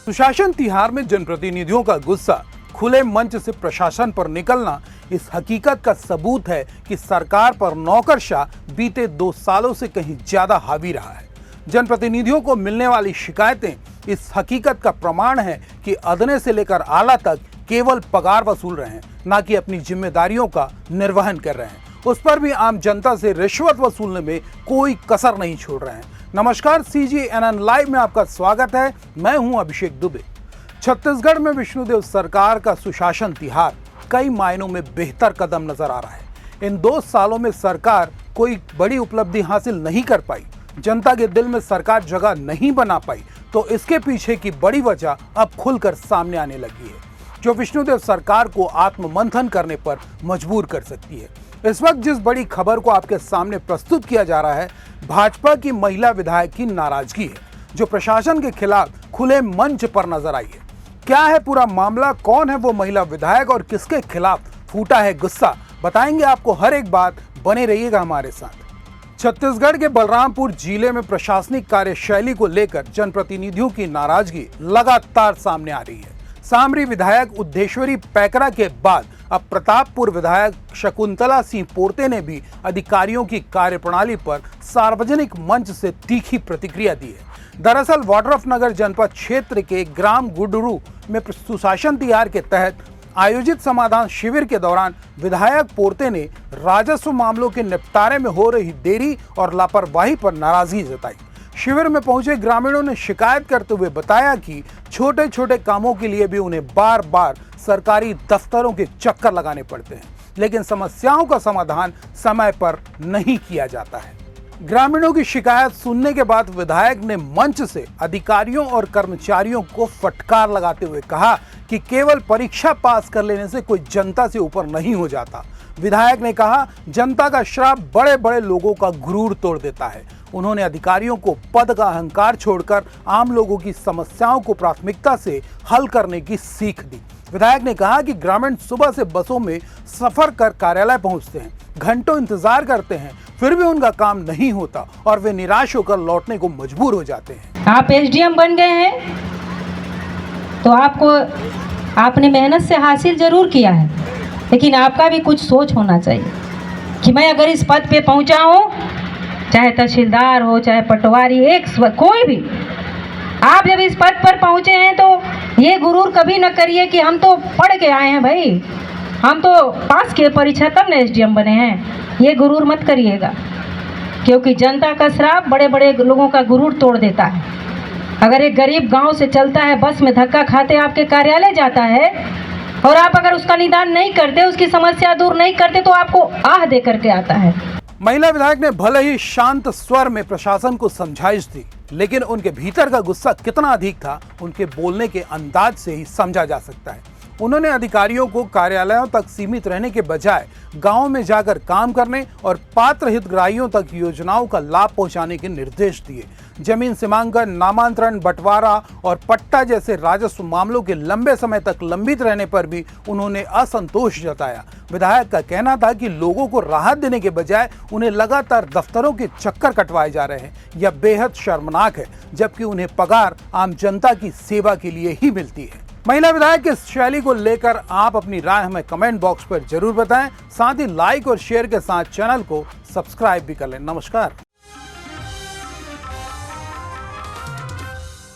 सुशासन तिहार में जनप्रतिनिधियों का गुस्सा खुले मंच से प्रशासन पर निकलना इस हकीकत का सबूत है कि सरकार पर नौकरशाह बीते 2 सालों से कहीं ज्यादा हावी रहा है। जनप्रतिनिधियों को मिलने वाली शिकायतें इस हकीकत का प्रमाण है कि अदने से लेकर आला तक केवल पगार वसूल रहे हैं, ना कि अपनी जिम्मेदारियों का निर्वहन कर रहे हैं। उस पर भी आम जनता से रिश्वत वसूलने में कोई कसर नहीं छोड़ रहे हैं। नमस्कार, CGNN लाइव में आपका स्वागत है। मैं हूं अभिषेक दुबे। छत्तीसगढ़ में विष्णुदेव सरकार का सुशासन तिहार कई मायनों में बेहतर कदम नजर आ रहा है। इन 2 सालों में सरकार कोई बड़ी उपलब्धि हासिल नहीं कर पाई, जनता के दिल में सरकार जगह नहीं बना पाई, तो इसके पीछे की बड़ी वजह अब खुलकर सामने आने लगी है, जो विष्णुदेव सरकार को आत्ममंथन करने पर मजबूर कर सकती है। इस वक्त जिस बड़ी खबर को आपके सामने प्रस्तुत किया जा रहा है, भाजपा की महिला विधायक की नाराजगी है, जो प्रशासन के खिलाफ खुले मंच पर नजर आई है। क्या है पूरा मामला, कौन है वो महिला विधायक और किसके खिलाफ फूटा है गुस्सा, बताएंगे आपको हर एक बात। बने रहिएगा हमारे साथ। छत्तीसगढ़ के बलरामपुर जिले में प्रशासनिक कार्यशैली को लेकर जनप्रतिनिधियों की नाराजगी लगातार सामने आ रही है। सामरी विधायक उद्धेश्वरी पैकरा के बाद अब प्रतापपुर विधायक शकुंतला सिंह पोर्ते ने भी अधिकारियों की कार्यप्रणाली पर सार्वजनिक मंच से तीखी प्रतिक्रिया दी है। दरअसल वाड्रफनगर जनपद क्षेत्र के ग्राम गुडरू में सुशासन तिहार के तहत आयोजित समाधान शिविर के दौरान विधायक पोर्ते ने राजस्व मामलों के निपटारे में हो रही देरी और लापरवाही पर नाराजगी जताई। शिविर में पहुंचे ग्रामीणों ने शिकायत करते हुए बताया कि छोटे छोटे कामों के लिए भी उन्हें बार बार सरकारी दफ्तरों के चक्कर लगाने पड़ते हैं, लेकिन समस्याओं का समाधान समय पर नहीं किया जाता है। ग्रामीणों की शिकायत सुनने के बाद विधायक ने मंच से अधिकारियों और कर्मचारियों को फटकार लगाते हुए कहा कि केवल परीक्षा पास कर लेने से कोई जनता से ऊपर नहीं हो जाता। विधायक ने कहा, जनता का श्राप बड़े बड़े लोगों का गुरूर तोड़ देता है। उन्होंने अधिकारियों को पद का अहंकार छोड़कर आम लोगों की समस्याओं को प्राथमिकता से हल करने की सीख दी। विधायक ने कहा कि ग्रामीण सुबह से बसों में सफर कर कार्यालय पहुंचते हैं, घंटों इंतजार करते हैं, फिर भी उनका काम नहीं होता और वे निराश होकर लौटने को मजबूर हो जाते हैं। आप SDM बन गए हैं तो आपने मेहनत से हासिल जरूर किया है, लेकिन आपका भी कुछ सोच होना चाहिए कि मैं अगर इस पद पे पहुंचा हूँ, चाहे तहसीलदार हो, चाहे पटवारी, कोई भी, आप जब इस पद पर पहुंचे हैं तो ये गुरूर कभी न करिए कि हम तो पढ़ के आए हैं भाई, हम तो पास किए परीक्षा तब न SDM बने हैं। ये गुरूर मत करिएगा, क्योंकि जनता का श्राप बड़े बड़े लोगों का गुरूर तोड़ देता है। अगर एक गरीब गांव से चलता है, बस में धक्का खाते आपके कार्यालय जाता है, और आप अगर उसका निदान नहीं करते, उसकी समस्या दूर नहीं करते, तो आपको आह दे करके आता है। महिला विधायक ने भले ही शांत स्वर में प्रशासन को समझाइश दी, लेकिन उनके भीतर का गुस्सा कितना अधिक था, उनके बोलने के अंदाज से ही समझा जा सकता है। उन्होंने अधिकारियों को कार्यालयों तक सीमित रहने के बजाय गांव में जाकर काम करने और पात्र हितग्राहियों तक योजनाओं का लाभ पहुंचाने के निर्देश दिए। जमीन सीमांकन, नामांतरण, बंटवारा और पट्टा जैसे राजस्व मामलों के लंबे समय तक लंबित रहने पर भी उन्होंने असंतोष जताया। विधायक का कहना था कि लोगों को राहत देने के बजाय उन्हें लगातार दफ्तरों के चक्कर कटवाए जा रहे हैं। यह बेहद शर्मनाक है, जबकि उन्हें पगार आम जनता की सेवा के लिए ही मिलती है। महिला विधायक की शैली को लेकर आप अपनी राय हमें कमेंट बॉक्स पर जरूर बताएं। साथ ही लाइक और शेयर के साथ चैनल को सब्सक्राइब भी कर लें। नमस्कार।